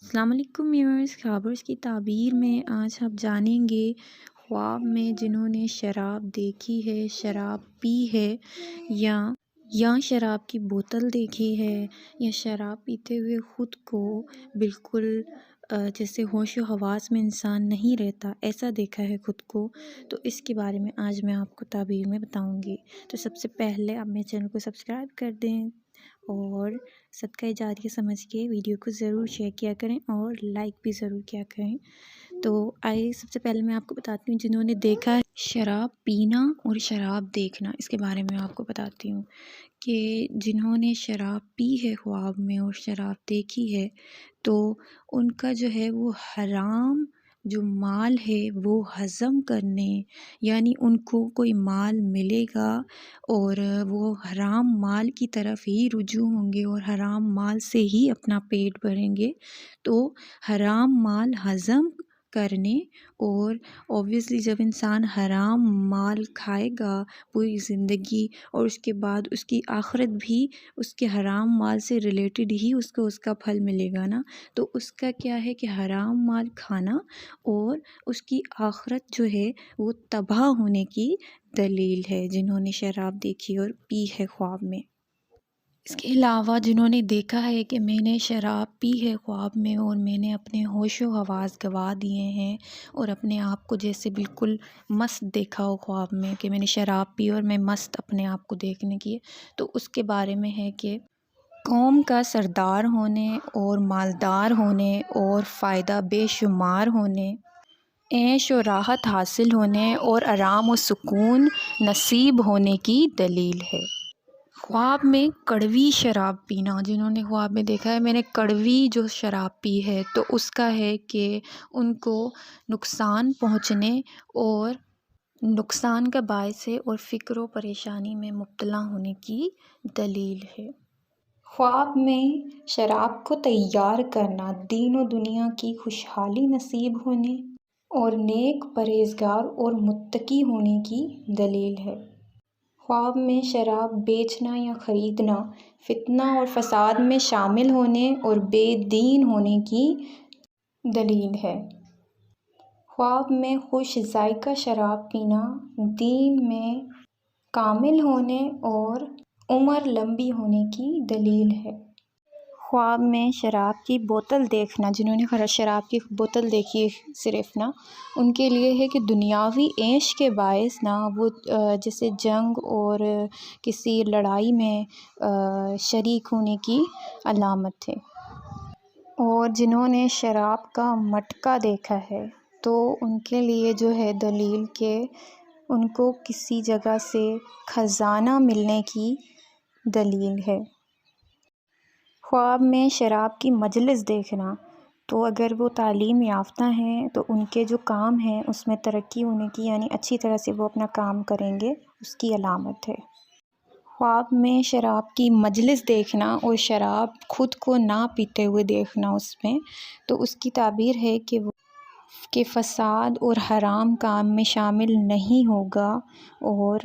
السلام علیکم ویورز، خوابرز کی تعبیر میں آج آپ جانیں گے خواب میں جنہوں نے شراب دیکھی ہے، شراب پی ہے یا شراب کی بوتل دیکھی ہے یا شراب پیتے ہوئے خود کو بالکل جیسے ہوش و حواس میں انسان نہیں رہتا ایسا دیکھا ہے خود کو، تو اس کے بارے میں آج میں آپ کو تعبیر میں بتاؤں گی۔ تو سب سے پہلے آپ میرے چینل کو سبسکرائب کر دیں اور صدقہ جاریہ سمجھ کے ویڈیو کو ضرور شیئر کیا کریں اور لائک بھی ضرور کیا کریں۔ تو آئیے سب سے پہلے میں آپ کو بتاتی ہوں جنہوں نے دیکھا ہے شراب پینا اور شراب دیکھنا، اس کے بارے میں آپ کو بتاتی ہوں کہ جنہوں نے شراب پی ہے خواب میں اور شراب دیکھی ہے تو ان کا جو ہے وہ حرام جو مال ہے وہ ہضم کرنے، یعنی ان کو کوئی مال ملے گا اور وہ حرام مال کی طرف ہی رجوع ہوں گے اور حرام مال سے ہی اپنا پیٹ بھریں گے۔ تو حرام مال ہضم کرنے اور اوبویسلی جب انسان حرام مال کھائے گا پوری زندگی اور اس کے بعد اس کی آخرت بھی اس کے حرام مال سے ریلیٹڈ ہی اس کو اس کا پھل ملے گا نا، تو اس کا کیا ہے کہ حرام مال کھانا اور اس کی آخرت جو ہے وہ تباہ ہونے کی دلیل ہے جنہوں نے شراب دیکھی اور پی ہے خواب میں۔ اس کے علاوہ جنہوں نے دیکھا ہے کہ میں نے شراب پی ہے خواب میں اور میں نے اپنے ہوش و حواس گنوا دیے ہیں اور اپنے آپ کو جیسے بالکل مست دیکھا ہو خواب میں کہ میں نے شراب پی اور میں مست اپنے آپ کو دیکھنے کی، تو اس کے بارے میں ہے کہ قوم کا سردار ہونے اور مالدار ہونے اور فائدہ بے شمار ہونے، عیش و راحت حاصل ہونے اور آرام و سکون نصیب ہونے کی دلیل ہے۔ خواب میں کڑوی شراب پینا، جنہوں نے خواب میں دیکھا ہے میں نے کڑوی جو شراب پی ہے تو اس کا ہے کہ ان کو نقصان پہنچنے اور نقصان کا باعث ہے اور فکر و پریشانی میں مبتلا ہونے کی دلیل ہے۔ خواب میں شراب کو تیار کرنا دین و دنیا کی خوشحالی نصیب ہونے اور نیک پرہیزگار اور متقی ہونے کی دلیل ہے۔ خواب میں شراب بیچنا یا خریدنا فتنہ اور فساد میں شامل ہونے اور بے دین ہونے کی دلیل ہے۔ خواب میں خوش ذائقہ شراب پینا دین میں کامل ہونے اور عمر لمبی ہونے کی دلیل ہے۔ خواب میں شراب کی بوتل دیکھنا، جنہوں نے شراب کی بوتل دیکھی ہے صرف نا، ان کے لیے ہے کہ دنیاوی عیش کے باعث نا وہ جیسے جنگ اور کسی لڑائی میں شریک ہونے کی علامت ہے۔ اور جنہوں نے شراب کا مٹکا دیکھا ہے تو ان کے لیے جو ہے دلیل کہ ان کو کسی جگہ سے خزانہ ملنے کی دلیل ہے۔ خواب میں شراب کی مجلس دیکھنا تو اگر وہ تعلیم یافتہ ہیں تو ان کے جو کام ہیں اس میں ترقی ہونے کی، یعنی اچھی طرح سے وہ اپنا کام کریں گے، اس کی علامت ہے۔ خواب میں شراب کی مجلس دیکھنا اور شراب خود کو نہ پیتے ہوئے دیکھنا اس میں، تو اس کی تعبیر ہے کہ فساد اور حرام کام میں شامل نہیں ہوگا اور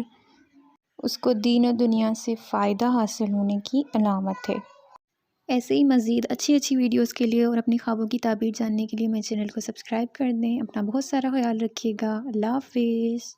اس کو دین و دنیا سے فائدہ حاصل ہونے کی علامت ہے۔ ایسے ہی مزید اچھی ویڈیوز کے لیے اور اپنی خوابوں کی تعبیر جاننے کے لیے میرے چینل کو سبسکرائب کر دیں۔ اپنا بہت سارا خیال رکھیے گا۔ اللہ حافظ۔